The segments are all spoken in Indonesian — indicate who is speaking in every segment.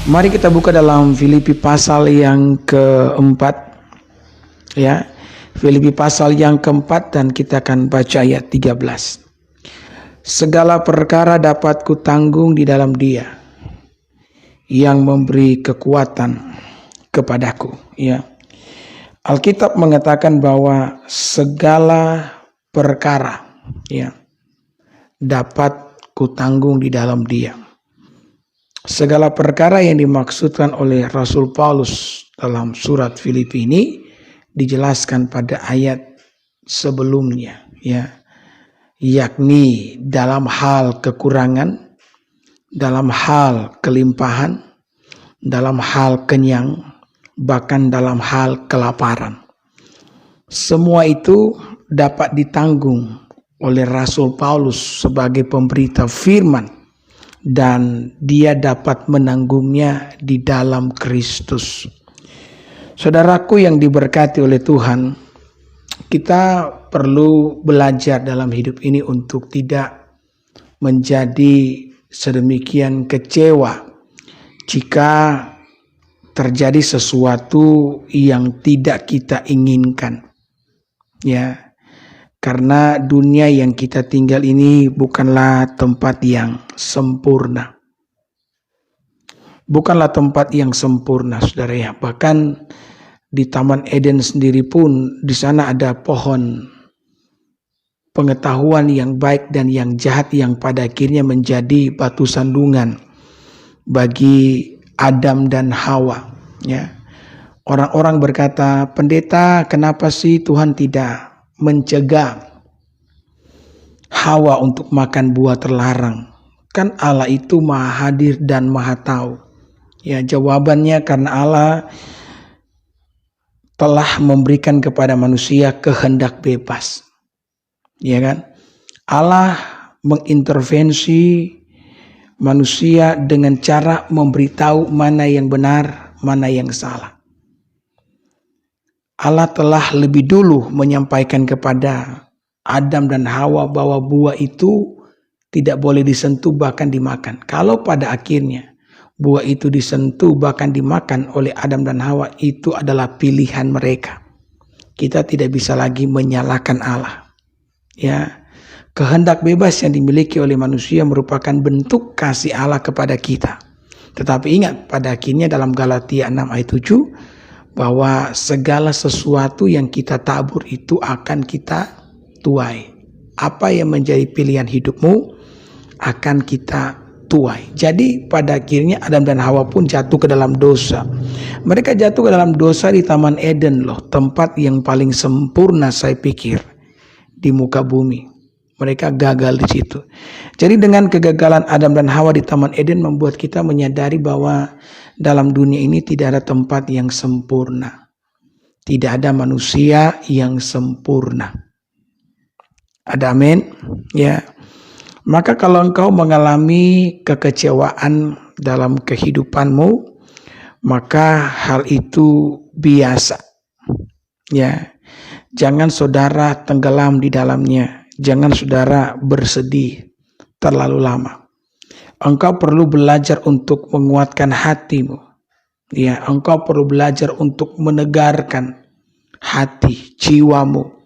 Speaker 1: Mari kita buka dalam Filipi pasal yang keempat, ya. Filipi pasal yang keempat, dan kita akan baca ayat 13. Segala perkara dapat kutanggung di dalam Dia yang memberi kekuatan kepadaku, ya. Alkitab mengatakan bahwa segala perkara, ya, dapat kutanggung di dalam Dia. Segala perkara yang dimaksudkan oleh Rasul Paulus dalam surat Filipi ini dijelaskan pada ayat sebelumnya, ya, yakni dalam hal kekurangan, dalam hal kelimpahan, dalam hal kenyang, bahkan dalam hal kelaparan. Semua itu dapat ditanggung oleh Rasul Paulus sebagai pemberita firman, dan dia dapat menanggungnya di dalam Kristus. Saudaraku yang diberkati oleh Tuhan, kita perlu belajar dalam hidup ini untuk tidak menjadi sedemikian kecewa jika terjadi sesuatu yang tidak kita inginkan, ya. Karena dunia yang kita tinggal ini bukanlah tempat yang sempurna. Bukanlah tempat yang sempurna, saudara, ya. Bahkan di Taman Eden sendiri pun di sana ada pohon pengetahuan yang baik dan yang jahat yang pada akhirnya menjadi batu sandungan bagi Adam dan Hawa, ya. Orang-orang berkata, "Pendeta, kenapa sih Tuhan tidak mencegah Hawa untuk makan buah terlarang? Kan Allah itu maha hadir dan maha tahu." Ya, jawabannya karena Allah telah memberikan kepada manusia kehendak bebas. Ya kan? Allah mengintervensi manusia dengan cara memberitahu mana yang benar, mana yang salah. Allah telah lebih dulu menyampaikan kepada Adam dan Hawa bahwa buah itu tidak boleh disentuh bahkan dimakan. Kalau pada akhirnya buah itu disentuh bahkan dimakan oleh Adam dan Hawa, itu adalah pilihan mereka. Kita tidak bisa lagi menyalahkan Allah. Ya, kehendak bebas yang dimiliki oleh manusia merupakan bentuk kasih Allah kepada kita. Tetapi ingat, pada akhirnya dalam Galatia 6 ayat 7 bahwa segala sesuatu yang kita tabur itu akan kita tuai. Apa yang menjadi pilihan hidupmu akan kita tuai. Jadi pada akhirnya Adam dan Hawa pun jatuh ke dalam dosa. Mereka jatuh ke dalam dosa di Taman Eden loh, tempat yang paling sempurna saya pikir di muka bumi. Mereka gagal di situ. Jadi dengan kegagalan Adam dan Hawa di Taman Eden membuat kita menyadari bahwa dalam dunia ini tidak ada tempat yang sempurna. Tidak ada manusia yang sempurna. Ada amin? Ya. Maka kalau engkau mengalami kekecewaan dalam kehidupanmu, maka hal itu biasa. Ya. Jangan saudara tenggelam di dalamnya. Jangan saudara bersedih terlalu lama. Engkau perlu belajar untuk menguatkan hatimu. Ya, engkau perlu belajar untuk menegarkan hati, jiwamu.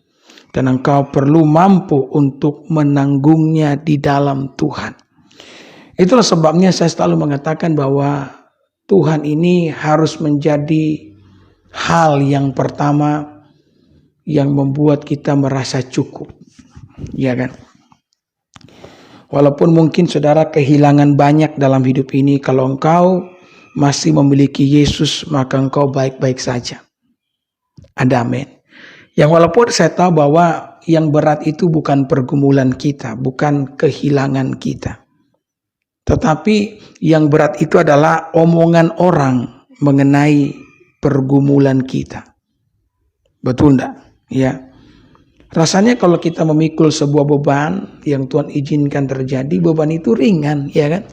Speaker 1: Dan engkau perlu mampu untuk menanggungnya di dalam Tuhan. Itulah sebabnya saya selalu mengatakan bahwa Tuhan ini harus menjadi hal yang pertama yang membuat kita merasa cukup. Ya kan? Walaupun mungkin saudara kehilangan banyak dalam hidup ini, kalau engkau masih memiliki Yesus, maka engkau baik-baik saja. Ada amin. Yang walaupun saya tahu bahwa yang berat itu bukan pergumulan kita, bukan kehilangan kita. Tetapi yang berat itu adalah omongan orang mengenai pergumulan kita. Betul enggak? Ya. Rasanya kalau kita memikul sebuah beban yang Tuhan izinkan terjadi, beban itu ringan, ya kan?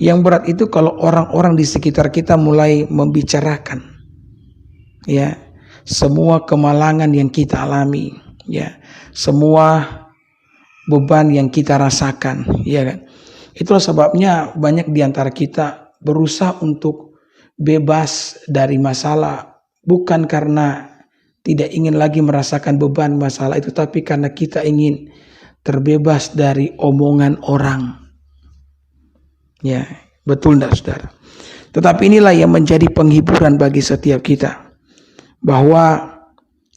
Speaker 1: Yang berat itu kalau orang-orang di sekitar kita mulai membicarakan, ya, semua kemalangan yang kita alami, ya, semua beban yang kita rasakan, ya kan? Itulah sebabnya banyak di antara kita berusaha untuk bebas dari masalah, bukan karena tidak ingin lagi merasakan beban masalah itu, tapi karena kita ingin terbebas dari omongan orang. Ya, betul enggak, saudara? Tetapi inilah yang menjadi penghiburan bagi setiap kita, bahwa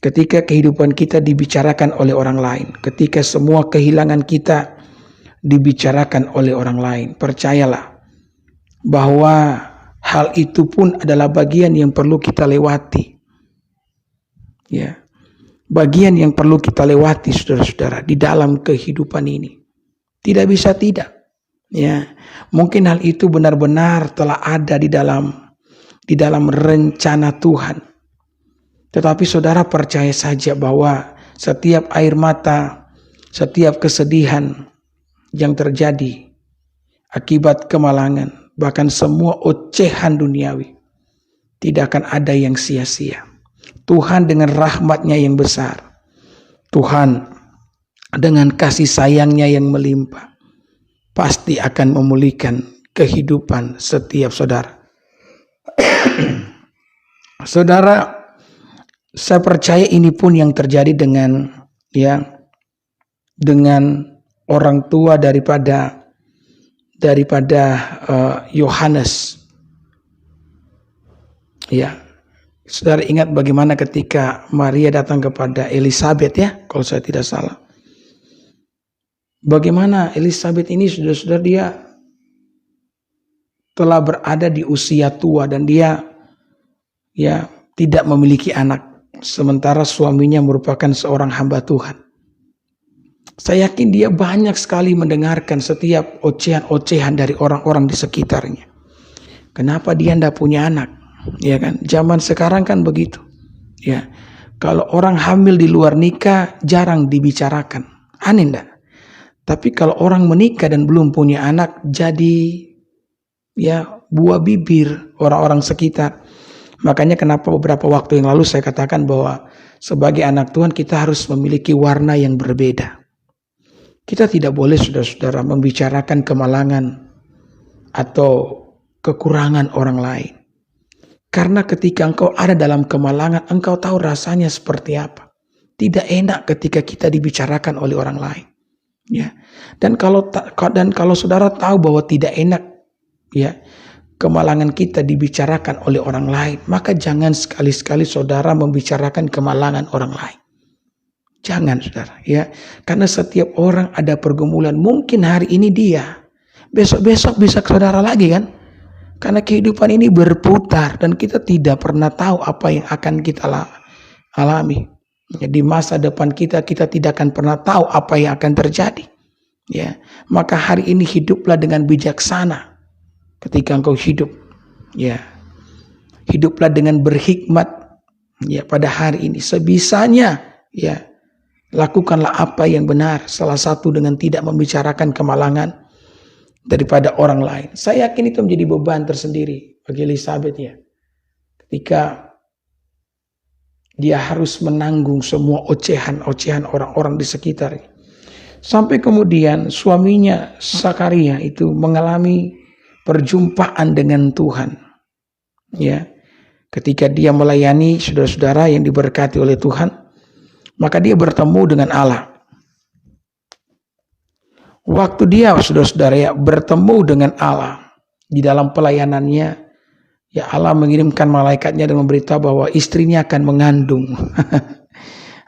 Speaker 1: ketika kehidupan kita dibicarakan oleh orang lain, ketika semua kehilangan kita dibicarakan oleh orang lain, percayalah bahwa hal itu pun adalah bagian yang perlu kita lewati. Ya, bagian yang perlu kita lewati, saudara-saudara, di dalam kehidupan ini. Tidak bisa tidak. Ya, mungkin hal itu benar-benar telah ada di dalam rencana Tuhan. Tetapi saudara percaya saja bahwa setiap air mata, setiap kesedihan yang terjadi akibat kemalangan, bahkan semua ocehan duniawi, tidak akan ada yang sia-sia. Tuhan dengan rahmat-Nya yang besar, Tuhan dengan kasih sayang-Nya yang melimpah, pasti akan memulihkan kehidupan setiap saudara. Saudara, saya percaya ini pun yang terjadi dengan orang tua daripada Yohanes. Ya, saudara ingat bagaimana ketika Maria datang kepada Elizabeth, ya, kalau saya tidak salah. Bagaimana Elizabeth ini, saudara-saudara, dia telah berada di usia tua dan dia tidak memiliki anak, sementara suaminya merupakan seorang hamba Tuhan. Saya yakin dia banyak sekali mendengarkan setiap ocehan-ocehan dari orang-orang di sekitarnya. Kenapa dia tidak punya anak? Ya kan? Zaman sekarang kan begitu. Ya, kalau orang hamil di luar nikah jarang dibicarakan. Aneh enggak? Tapi kalau orang menikah dan belum punya anak, jadi buah bibir orang-orang sekitar. Makanya kenapa beberapa waktu yang lalu saya katakan bahwa sebagai anak Tuhan kita harus memiliki warna yang berbeda. Kita tidak boleh, saudara-saudara, membicarakan kemalangan atau kekurangan orang lain. Karena ketika engkau ada dalam kemalangan, engkau tahu rasanya seperti apa. Tidak enak ketika kita dibicarakan oleh orang lain. Ya, dan kalau saudara tahu bahwa tidak enak, ya, kemalangan kita dibicarakan oleh orang lain, maka jangan sekali-sekali saudara membicarakan kemalangan orang lain. Jangan, saudara, ya, karena setiap orang ada pergumulan. Mungkin hari ini dia, besok-besok bisa saudara lagi, kan? Karena kehidupan ini berputar dan kita tidak pernah tahu apa yang akan kita alami. Di masa depan kita tidak akan pernah tahu apa yang akan terjadi. Ya, maka hari ini hiduplah dengan bijaksana. Ketika engkau hidup, ya, hiduplah dengan berhikmat. Ya, pada hari ini sebisanya, ya, lakukanlah apa yang benar. Salah satu dengan tidak membicarakan kemalangan daripada orang lain. Saya yakin itu menjadi beban tersendiri bagi Elizabeth, ya. Ketika dia harus menanggung semua ocehan-ocehan orang-orang di sekitarnya. Sampai kemudian suaminya Zakaria itu mengalami perjumpaan dengan Tuhan. Ya. Ketika dia melayani saudara-saudara yang diberkati oleh Tuhan, maka dia bertemu dengan Allah. Waktu dia, saudara-saudara, ya, bertemu dengan Allah di dalam pelayanannya, ya, Allah mengirimkan malaikatnya dan memberitahu bahwa istrinya akan mengandung.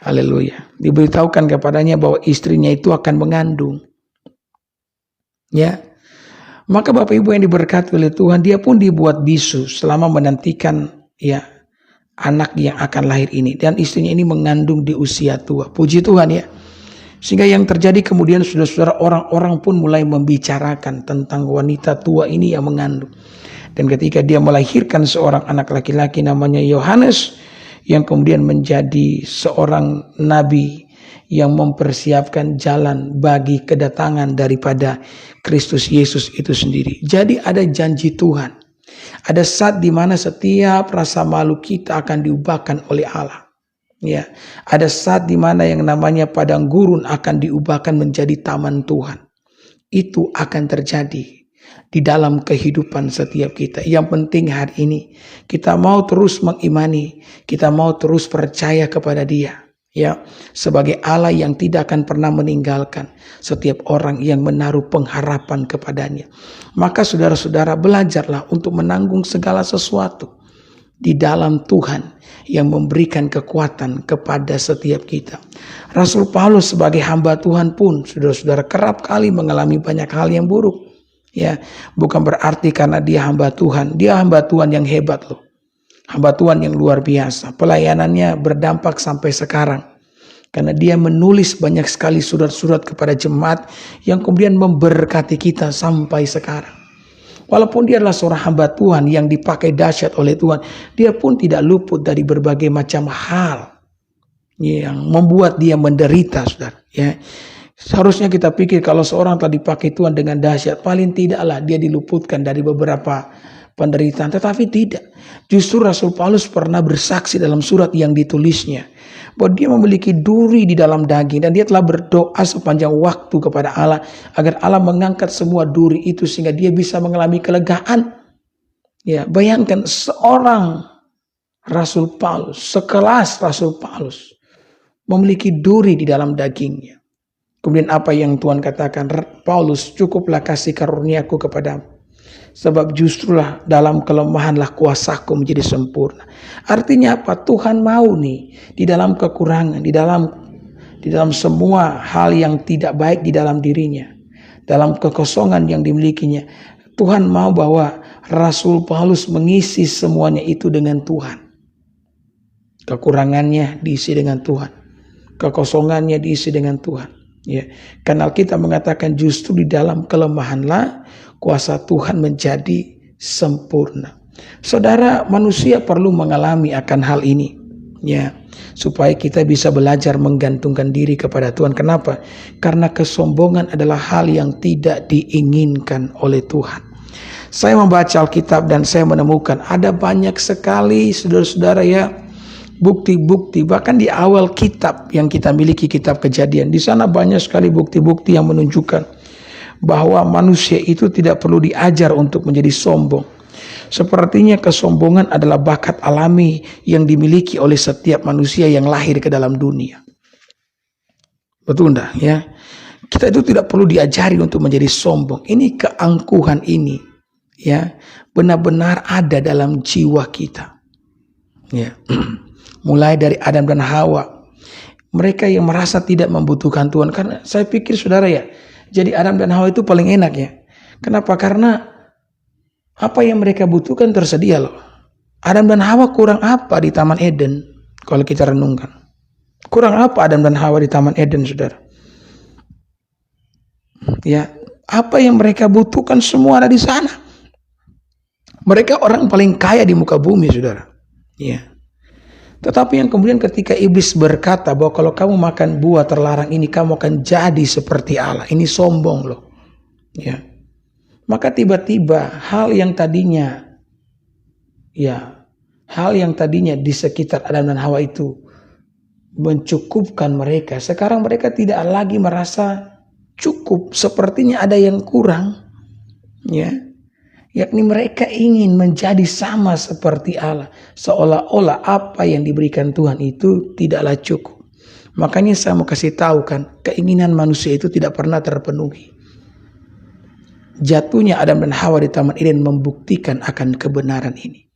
Speaker 1: Haleluya. Diberitahukan kepadanya bahwa istrinya itu akan mengandung. Ya. Maka Bapak Ibu yang diberkati oleh Tuhan, dia pun dibuat bisu selama menantikan, ya, anak yang akan lahir ini. Dan istrinya ini mengandung di usia tua. Puji Tuhan, ya. Sehingga yang terjadi kemudian, saudara-saudara, orang-orang pun mulai membicarakan tentang wanita tua ini yang mengandung. Dan ketika dia melahirkan seorang anak laki-laki namanya Yohanes, yang kemudian menjadi seorang nabi yang mempersiapkan jalan bagi kedatangan daripada Kristus Yesus itu sendiri. Jadi ada janji Tuhan. Ada saat di mana setiap rasa malu kita akan diubahkan oleh Allah. Ya, ada saat di mana yang namanya padang gurun akan diubahkan menjadi taman Tuhan. Itu akan terjadi di dalam kehidupan setiap kita. Yang penting hari ini kita mau terus mengimani, kita mau terus percaya kepada Dia. Ya, sebagai Allah yang tidak akan pernah meninggalkan setiap orang yang menaruh pengharapan kepadanya. Maka saudara-saudara, belajarlah untuk menanggung segala sesuatu di dalam Tuhan yang memberikan kekuatan kepada setiap kita. Rasul Paulus sebagai hamba Tuhan pun, saudara-saudara, kerap kali mengalami banyak hal yang buruk. Ya, bukan berarti karena dia hamba Tuhan yang hebat loh. Hamba Tuhan yang luar biasa. Pelayanannya berdampak sampai sekarang. Karena dia menulis banyak sekali surat-surat kepada jemaat yang kemudian memberkati kita sampai sekarang. Walaupun dia adalah seorang hamba Tuhan yang dipakai dahsyat oleh Tuhan, dia pun tidak luput dari berbagai macam hal yang membuat dia menderita, saudara. Ya, seharusnya kita pikir kalau seorang telah dipakai Tuhan dengan dahsyat, paling tidaklah dia diluputkan dari beberapa penderitaan. Tetapi tidak. Justru Rasul Paulus pernah bersaksi dalam surat yang ditulisnya bahwa dia memiliki duri di dalam daging, dan dia telah berdoa sepanjang waktu kepada Allah agar Allah mengangkat semua duri itu sehingga dia bisa mengalami kelegaan. Ya, bayangkan seorang Rasul Paulus, sekelas Rasul Paulus, memiliki duri di dalam dagingnya. Kemudian apa yang Tuhan katakan? Paulus, cukuplah kasih karuniaku kepadamu, sebab justrulah dalam kelemahanlah kuasaku menjadi sempurna. Artinya apa? Tuhan mau nih di dalam kekurangan, di dalam semua hal yang tidak baik di dalam dirinya, dalam kekosongan yang dimilikinya, Tuhan mau bahwa Rasul Paulus mengisi semuanya itu dengan Tuhan. Kekurangannya diisi dengan Tuhan, kekosongannya diisi dengan Tuhan. Ya, karena kita mengatakan justru di dalam kelemahanlah kuasa Tuhan menjadi sempurna. Saudara, manusia perlu mengalami akan hal ini, ya, supaya kita bisa belajar menggantungkan diri kepada Tuhan. Kenapa? Karena kesombongan adalah hal yang tidak diinginkan oleh Tuhan. Saya membaca Alkitab dan saya menemukan ada banyak sekali, saudara-saudara, ya, bukti-bukti, bahkan di awal kitab yang kita miliki, kitab Kejadian, di sana banyak sekali bukti-bukti yang menunjukkan bahwa manusia itu tidak perlu diajar untuk menjadi sombong. Sepertinya kesombongan adalah bakat alami yang dimiliki oleh setiap manusia yang lahir ke dalam dunia. Betul enggak, ya? Kita itu tidak perlu diajari untuk menjadi sombong. Ini keangkuhan ini, ya, benar-benar ada dalam jiwa kita. Ya. Mulai dari Adam dan Hawa, mereka yang merasa tidak membutuhkan Tuhan. Karena saya pikir, saudara, ya, jadi Adam dan Hawa itu paling enak, ya. Kenapa? Karena apa yang mereka butuhkan tersedia loh. Adam dan Hawa kurang apa di Taman Eden? Kalau kita renungkan, kurang apa Adam dan Hawa di Taman Eden, saudara? Ya, apa yang mereka butuhkan semua ada di sana. Mereka orang paling kaya di muka bumi, saudara. Ya. Tetapi yang kemudian ketika iblis berkata bahwa kalau kamu makan buah terlarang ini, kamu akan jadi seperti Allah. Ini sombong loh. Ya. Maka tiba-tiba hal yang tadinya di sekitar Adam dan Hawa itu mencukupkan mereka, sekarang mereka tidak lagi merasa cukup. Sepertinya ada yang kurang. Ya. Yakni mereka ingin menjadi sama seperti Allah. Seolah-olah apa yang diberikan Tuhan itu tidaklah cukup. Makanya saya mau kasih tahu kan, keinginan manusia itu tidak pernah terpenuhi. Jatuhnya Adam dan Hawa di Taman Eden membuktikan akan kebenaran ini.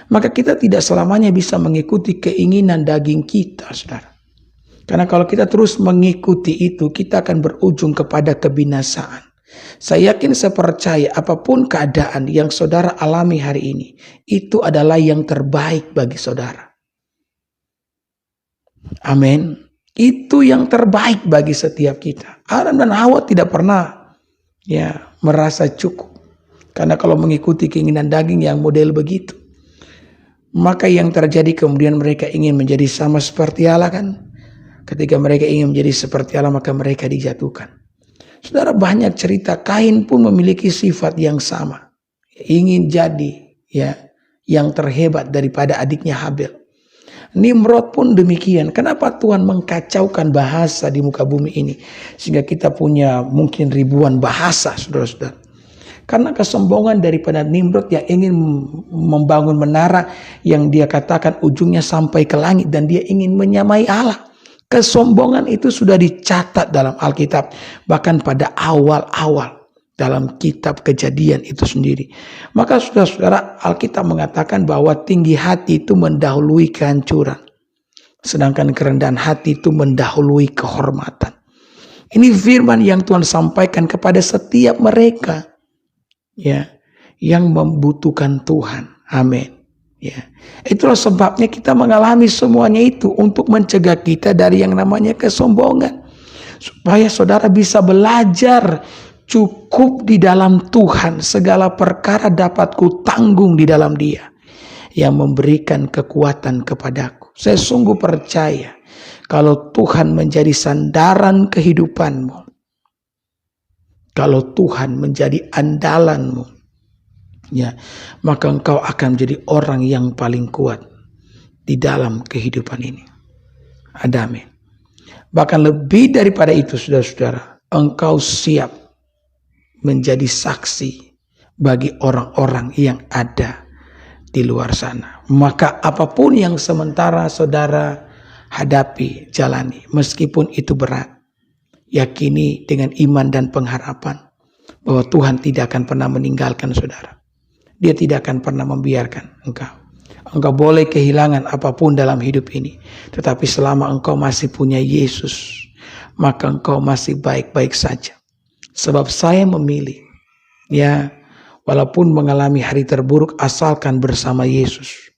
Speaker 1: Maka kita tidak selamanya bisa mengikuti keinginan daging kita, saudara. Karena kalau kita terus mengikuti itu, kita akan berujung kepada kebinasaan. Saya yakin, saya percaya apapun keadaan yang saudara alami hari ini, itu adalah yang terbaik bagi saudara. Amin. Itu yang terbaik bagi setiap kita. Adam dan Hawa tidak pernah merasa cukup. Karena kalau mengikuti keinginan daging yang model begitu, maka yang terjadi kemudian mereka ingin menjadi sama seperti Allah kan. Ketika mereka ingin menjadi seperti Allah, maka mereka dijatuhkan. Saudara, banyak cerita. Kain pun memiliki sifat yang sama, ingin jadi yang terhebat daripada adiknya Habel. Nimrod pun demikian. Kenapa Tuhan mengkacaukan bahasa di muka bumi ini? Sehingga kita punya mungkin ribuan bahasa, saudara-saudara. Karena kesombongan daripada Nimrod yang ingin membangun menara yang dia katakan ujungnya sampai ke langit. Dan dia ingin menyamai Allah. Kesombongan itu sudah dicatat dalam Alkitab. Bahkan pada awal-awal dalam kitab Kejadian itu sendiri. Maka saudara-saudara, Alkitab mengatakan bahwa tinggi hati itu mendahului kehancuran. Sedangkan kerendahan hati itu mendahului kehormatan. Ini firman yang Tuhan sampaikan kepada setiap mereka ya yang membutuhkan Tuhan. Amin. Ya. Itulah sebabnya kita mengalami semuanya itu untuk mencegah kita dari yang namanya kesombongan. Supaya saudara bisa belajar cukup di dalam Tuhan, segala perkara dapat ku tanggung di dalam Dia yang memberikan kekuatan kepadaku. Saya sungguh percaya kalau Tuhan menjadi sandaran kehidupanmu, kalau Tuhan menjadi andalanmu, ya, maka engkau akan menjadi orang yang paling kuat di dalam kehidupan ini. Amin. Bahkan lebih daripada itu, saudara-saudara, engkau siap menjadi saksi bagi orang-orang yang ada di luar sana. Maka apapun yang sementara saudara hadapi, jalani, meskipun itu berat, yakini dengan iman dan pengharapan bahwa Tuhan tidak akan pernah meninggalkan saudara. Dia tidak akan pernah membiarkan engkau. Engkau boleh kehilangan apapun dalam hidup ini, tetapi selama engkau masih punya Yesus, maka engkau masih baik-baik saja. Sebab saya memilih, ya, walaupun mengalami hari terburuk asalkan bersama Yesus,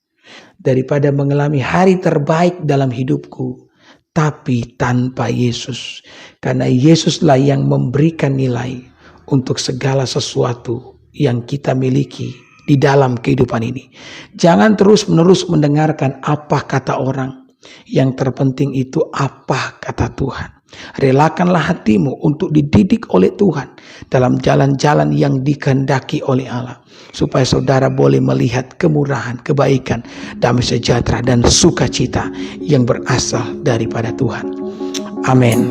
Speaker 1: daripada mengalami hari terbaik dalam hidupku tapi tanpa Yesus. Karena Yesuslah yang memberikan nilai untuk segala sesuatu yang kita miliki di dalam kehidupan ini. Jangan terus-menerus mendengarkan apa kata orang. Yang terpenting itu apa kata Tuhan. Relakanlah hatimu untuk dididik oleh Tuhan dalam jalan-jalan yang dikehendaki oleh Allah, supaya saudara boleh melihat kemurahan, kebaikan, damai sejahtera dan sukacita yang berasal daripada Tuhan. Amin.